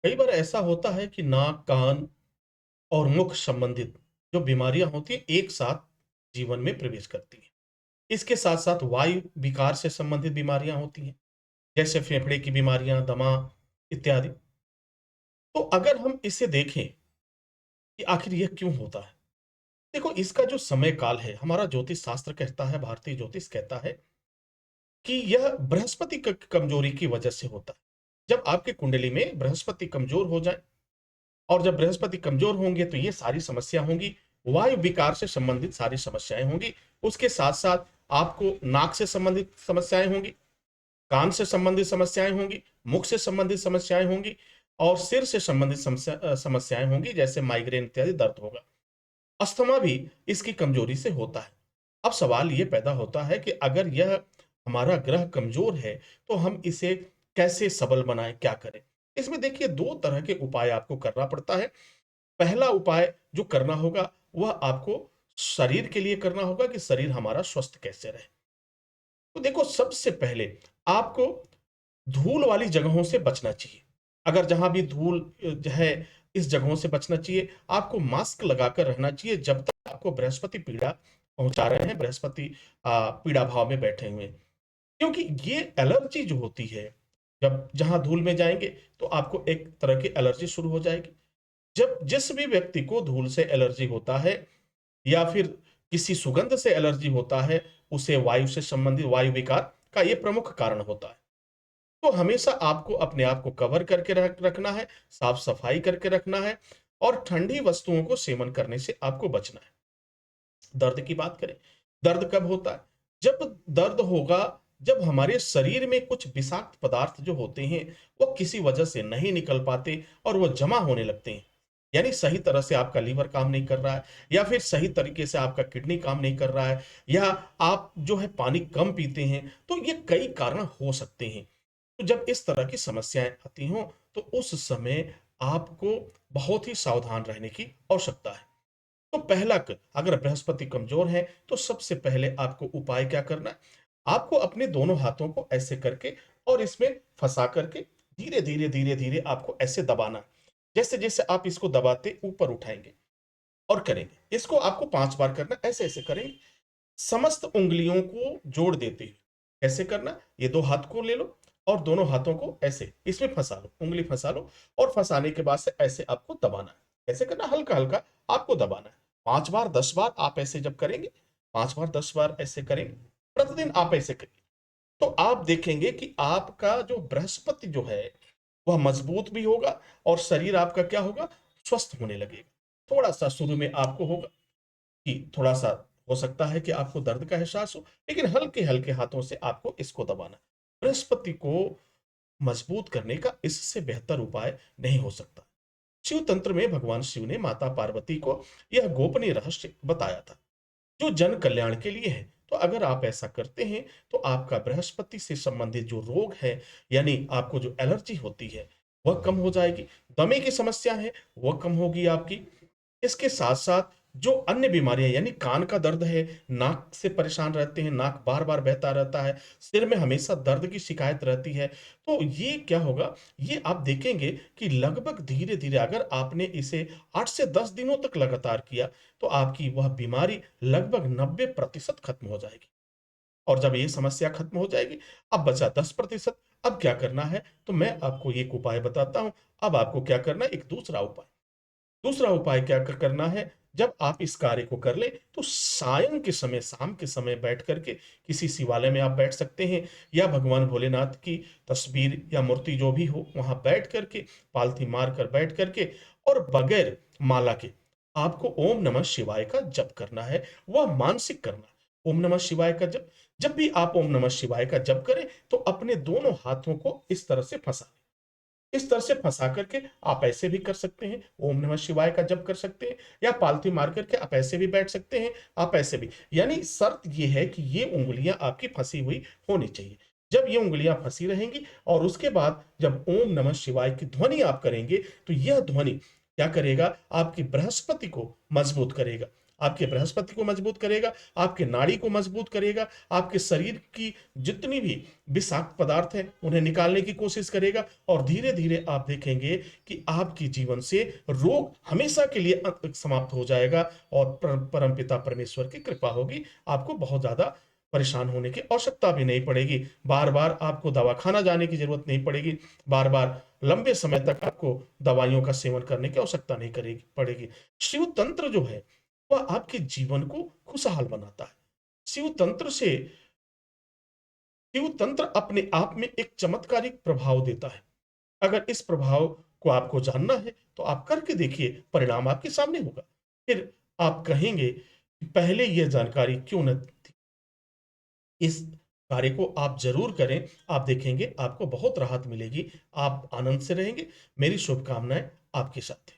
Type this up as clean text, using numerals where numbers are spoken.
कई बार ऐसा होता है कि नाक, कान और मुख संबंधित जो बीमारियां होती हैं एक साथ जीवन में प्रवेश करती हैं। इसके साथ-साथ वायु विकार से संबंधित बीमारियां होती हैं, जैसे फेफड़े की बीमारियां, दमा इत्यादि। तो अगर हम इसे देखें कि आखिर यह क्यों होता है? देखो, इसका जो समय काल है, हमारा ज्योतिष शास्त्र कहता है, भारतीय ज्योतिष कहता है कि यह बृहस्पति क कमजोरी की वजह से होता है। जब आपकी कुंडली में बृहस्पति कमजोर हो जाए और जब बृहस्पति कमजोर होंगे तो ये सारी समस्या होंगी, वायु विकार से संबंधित सारी समस्याएँ होंगी। उसके साथ-साथ आपको नाक से संबंधित समस्याएँ होंगी, कान से संबंधित समस्याएँ होंगी, मुख से संबंधित समस्याएँ होंगी और सिर से संबंधित समस्याएँ होंगी, जैसे माइग्रेन इत्यादि दर्द होगा। अस्थमा भी इसकी कमजोरी से होता है। अब सवाल ये पैदा होता है कि अगर यह हमारा ग्रह कमजोर है, तो हम इसे कैसे सबल बनाएँ, क्या करें? इसमें देखिए 2 तरह के उपाय आपको करना पड़ता है। पहला उपाय जो करना होगा, वह आपको शरीर के लिए करना होगा कि शरीर हमारा स्वस्थ कैसे रहे। तो देखो, सबसे पहले आपको धूल वाली जगहों से बचना चाहिए। अगर जहाँ भी धूल है, इस जगहों से बचना चाहिए। आपको मास्क लगाकर रहना चाहिए जब तक आपको बृहस्पति पीड़ा पहुँचा रहे हैं, बृहस्पति पीड़ा भाव में बैठे हुए हैं। क्योंकि ये एलर्जी जो होती है, जब जहाँ धूल में जाएँगे, तो आपको एक तरह की एलर्जी शुरू हो जाएगी। जब जिस भी व्यक्ति को धूल से एलर्जी होता है या फिर किसी सुगंध से एलर्जी होता है, उसे वायु से संबंधित वायु विकार का ये प्रमुख कारण होता है। तो हमेशा आपको अपने आप को कवर करके रखना है, साफ-सफाई करके रखना है और ठंडी वस्तुओं को सेवन करने से आपको बचना है। दर्द की बात करें, दर्द कब होता है? जब दर्द होगा, जब हमारे शरीर में कुछ विषाक्त पदार्थ जो होते हैं, वो किसी वजह से नहीं निकल पाते और वो जमा होने लगते हैं। यानी सही तरह से आपका लीवर काम नहीं कर रहा है या फिर सही तरीके से आपका किडनी काम नहीं कर रहा है या आप जो है पानी कम पीते हैं, तो ये कई कारण हो सकते हैं। तो जब इस तरह की समस्याएँ आती हों, तो उस समय आपको बहुत ही सावधान रहने की आवश्यकता है। तो पहला अगर बृहस्पति कमजोर है, तो सबसे पहले आपको उपाय क्या करना है? आपको अपने दोनों हाथों को ऐसे करके और इसमें फंसा करके धीरे धीरे धीरे धीरे आपको ऐसे दबाना है। जैसे जैसे आप इसको दबाते ऊपर उठाएंगे और करेंगे, इसको आपको 5 बार करना, ऐसे ऐसे करेंगे, समस्त उंगलियों को जोड़ देते हुए। कैसे करना? ये दो हाथ को ले लो और दोनों हाथों को ऐसे इसमें फंसा लो, उंगली फंसा लो और फंसाने के बाद से ऐसे आपको दबाना है। कैसे करना? हल्का हल्का आपको दबाना है। 5 बार 10 बार आप ऐसे जब करेंगे, 5 बार 10 बार ऐसे करेंगे, प्रतिदिन आप ऐसे करिए, तो आप देखेंगे कि आपका जो बृहस्पति जो है, वह मजबूत भी होगा और शरीर आपका क्या होगा? स्वस्थ होने लगेगा। थोड़ा सा शुरू में आपको होगा कि थोड़ा-सा हो सकता है कि आपको दर्द का एहसास हो, लेकिन हल्के-हल्के हाथों से आपको इसको दबाना है। बृहस्पति को मजबूत करने का इससे बेहतर उपाय नहीं हो सकता। शिव तंत्र में भगवान शिव ने माता पार्वती को यह गोपनीय रहस्य बताया था, जो जन कल्याण के लिए है। तो अगर आप ऐसा करते हैं, तो आपका बृहस्पति से संबंधित जो रोग है, यानी आपको जो एलर्जी होती है, वह कम हो जाएगी। दमे की समस्या है, वह कम होगी आपकी। इसके साथ-साथ जो अन्य बीमारियाँ, यानी कान का दर्द है, नाक से परेशान रहते हैं, नाक बार-बार बहता रहता है, सिर में हमेशा दर्द की शिकायत रहती है, तो ये क्या होगा, ये आप देखेंगे कि लगभग धीरे-धीरे अगर आपने इसे 8 से 10 दिनों तक लगातार किया, तो आपकी वह बीमारी लगभग 90% खत्म हो जाएगी। और जब ये समस्या खत्म हो जाएगी, अब बचा 10%। अब क्या करना है? तो मैं आपको एक उपाय बताता हूँ। अब आपको क्या करना है, एक दूसरा उपाय। दूसरा उपाय क्या करना है, जब आप इस कार्य को कर ले, तो सायं के समय, शाम के समय बैठ करके किसी शिवालय में आप बैठ सकते हैं या भगवान भोलेनाथ की तस्वीर या मूर्ति जो भी हो वहां बैठ करके, पालथी मार कर बैठ करके और बगैर माला के आपको ओम नमः शिवाय का जप करना है। वह मानसिक करना है। ओम नमः शिवाय का जप, जब भी आप ओम नमः शिवाय का जप करें, तो अपने दोनों हाथों को इस तरह से फंसा, इस तरह से फंसा करके आप ऐसे भी कर सकते हैं, ओम नमः शिवाय का जप कर सकते हैं या पालथी मार करके आप ऐसे भी बैठ सकते हैं, आप ऐसे भी। यानी शर्त ये है कि ये उँगलियाँ आपकी फँसी हुई होनी चाहिए। जब ये उँगलियाँ फँसी रहेंगी और उसके बाद जब ओम नमः शिवाय की ध्वनि आप करेंगे, तो यह ध्वनि क्या करेगा? आपकी बृहस्पति को मजबूत करेगा। आपके बृहस्पति को मजबूत करेगा, आपके नाड़ी को मजबूत करेगा, आपके शरीर की जितनी भी विषाक्त पदार्थ हैं, उन्हें निकालने की कोशिश करेगा और धीरे-धीरे आप देखेंगे कि आपके जीवन से रोग हमेशा के लिए समाप्त हो जाएगा और परमपिता परमेश्वर की कृपा होगी। आपको बहुत ज़्यादा परेशान होने की आवश्यकता भी नहीं पड़ेगी। बार-बार आपको दवाखाना जाने की ज़रूरत नहीं पड़ेगी। बार-बार लंबे समय तक आपको दवाइयों का सेवन करने की आवश्यकता नहीं करेगी पड़ेगी। शिव तंत्र जो है, वह आपके जीवन को खुशहाल बनाता है। शिव तंत्र से शिव तंत्र अपने आप में एक चमत्कारिक प्रभाव देता है। अगर इस प्रभाव को आपको जानना है, तो आप करके देखिए, परिणाम आपके सामने होगा। फिर आप कहेंगे कि पहले ये जानकारी क्यों न थी। इस कार्य को आप ज़रूर करें, आप देखेंगे आपको बहुत राहत मिलेगी, आप आनंद से रहेंगे। मेरी शुभकामनाएँ आपके साथ हैं।